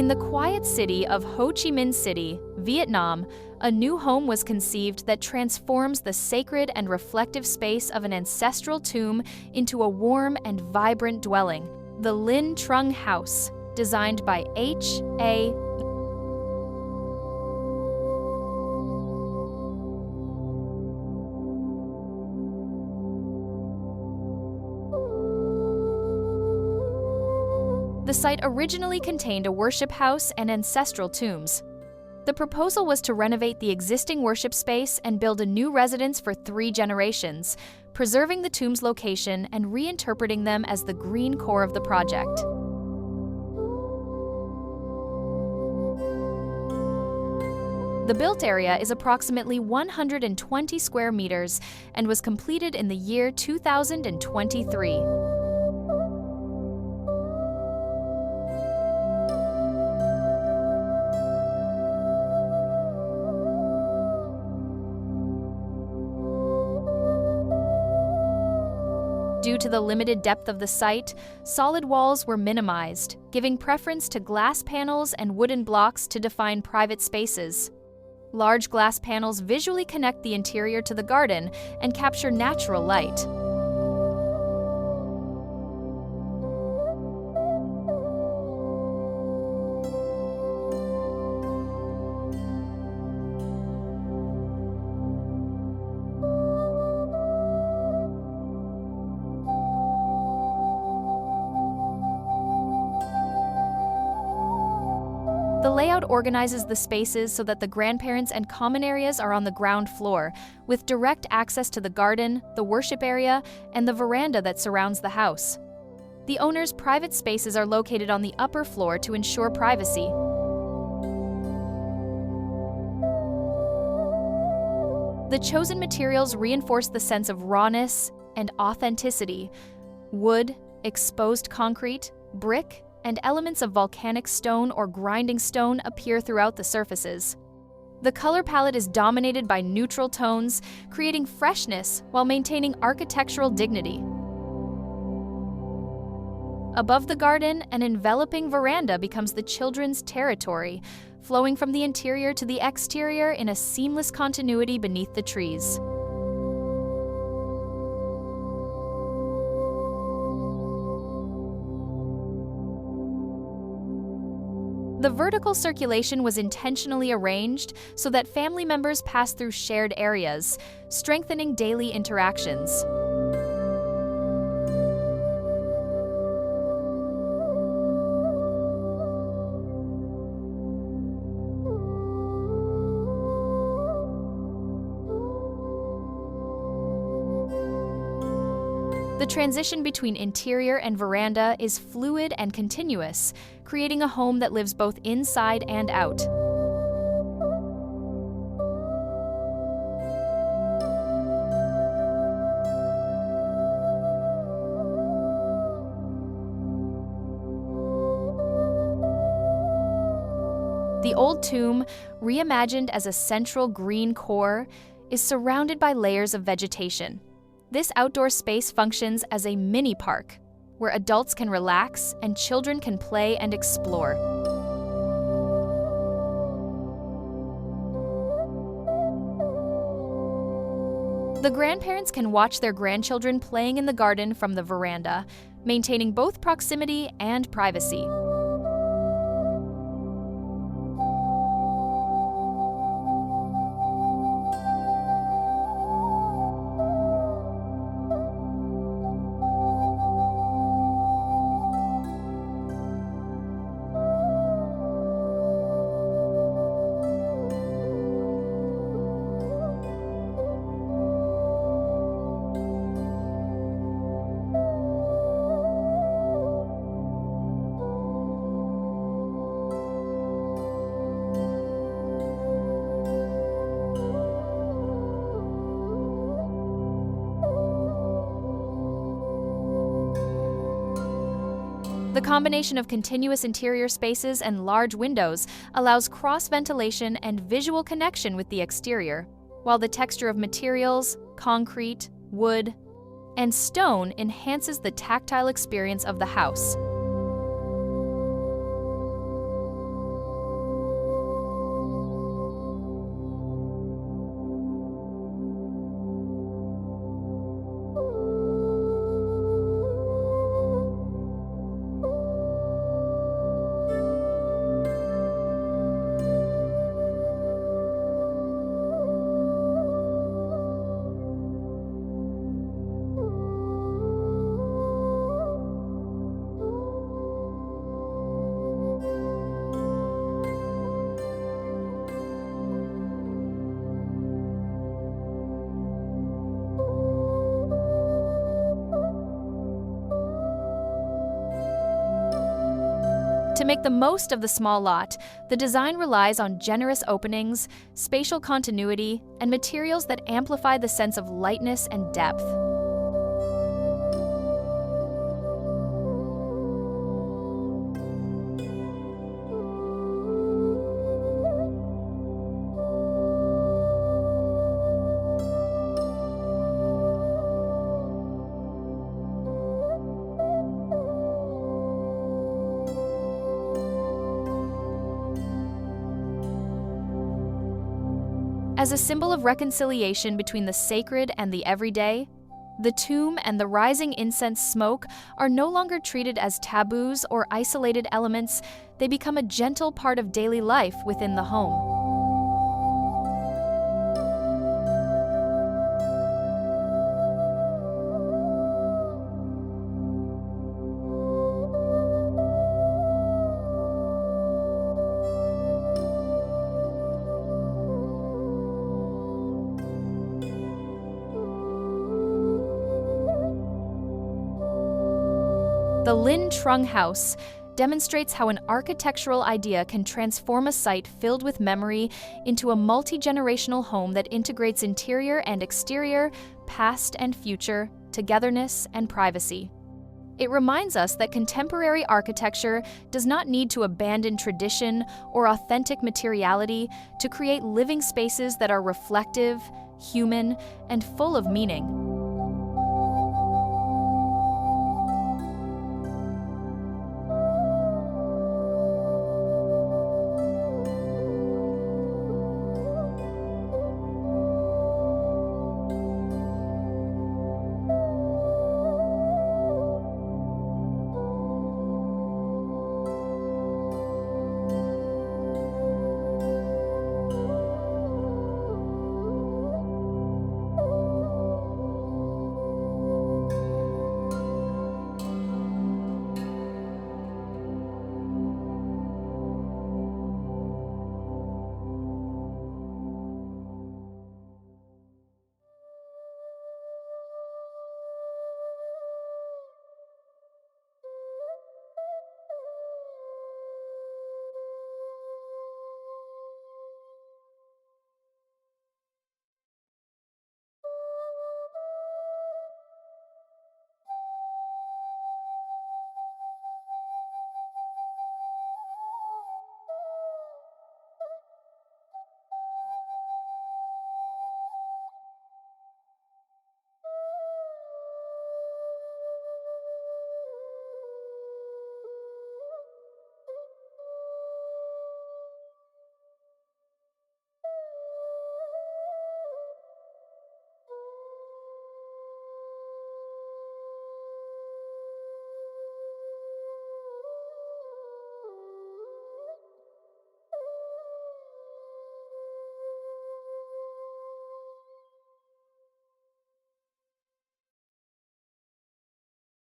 In the quiet city of Ho Chi Minh City, Vietnam, a new home was conceived that transforms the sacred and reflective space of an ancestral tomb into a warm and vibrant dwelling, the Linh Trung House, designed by H.A. The site originally contained a worship house and ancestral tombs. The proposal was to renovate the existing worship space and build a new residence for 3 generations, preserving the tomb's location and reinterpreting them as the green core of the project. The built area is approximately 120 square meters and was completed in the year 2023. Due to the limited depth of the site, solid walls were minimized, giving preference to glass panels and wooden blocks to define private spaces. Large glass panels visually connect the interior to the garden and capture natural light. The layout organizes the spaces so that the grandparents and common areas are on the ground floor, with direct access to the garden, the worship area, and the veranda that surrounds the house. The owner's private spaces are located on the upper floor to ensure privacy. The chosen materials reinforce the sense of rawness and authenticity. Wood, exposed concrete, brick, and elements of volcanic stone or grinding stone appear throughout the surfaces. The color palette is dominated by neutral tones, creating freshness while maintaining architectural dignity. Above the garden, an enveloping veranda becomes the children's territory, flowing from the interior to the exterior in a seamless continuity beneath the trees. The vertical circulation was intentionally arranged so that family members pass through shared areas, strengthening daily interactions. The transition between interior and veranda is fluid and continuous, creating a home that lives both inside and out. The old tomb, reimagined as a central green core, is surrounded by layers of vegetation. This outdoor space functions as a mini park, where adults can relax and children can play and explore. The grandparents can watch their grandchildren playing in the garden from the veranda, maintaining both proximity and privacy. The combination of continuous interior spaces and large windows allows cross-ventilation and visual connection with the exterior, while the texture of materials, concrete, wood, and stone enhances the tactile experience of the house. To make the most of the small lot, the design relies on generous openings, spatial continuity, and materials that amplify the sense of lightness and depth. As a symbol of reconciliation between the sacred and the everyday, the tomb and the rising incense smoke are no longer treated as taboos or isolated elements. They become a gentle part of daily life within the home. The Linh Trung House demonstrates how an architectural idea can transform a site filled with memory into a multi-generational home that integrates interior and exterior, past and future, togetherness and privacy. It reminds us that contemporary architecture does not need to abandon tradition or authentic materiality to create living spaces that are reflective, human, and full of meaning.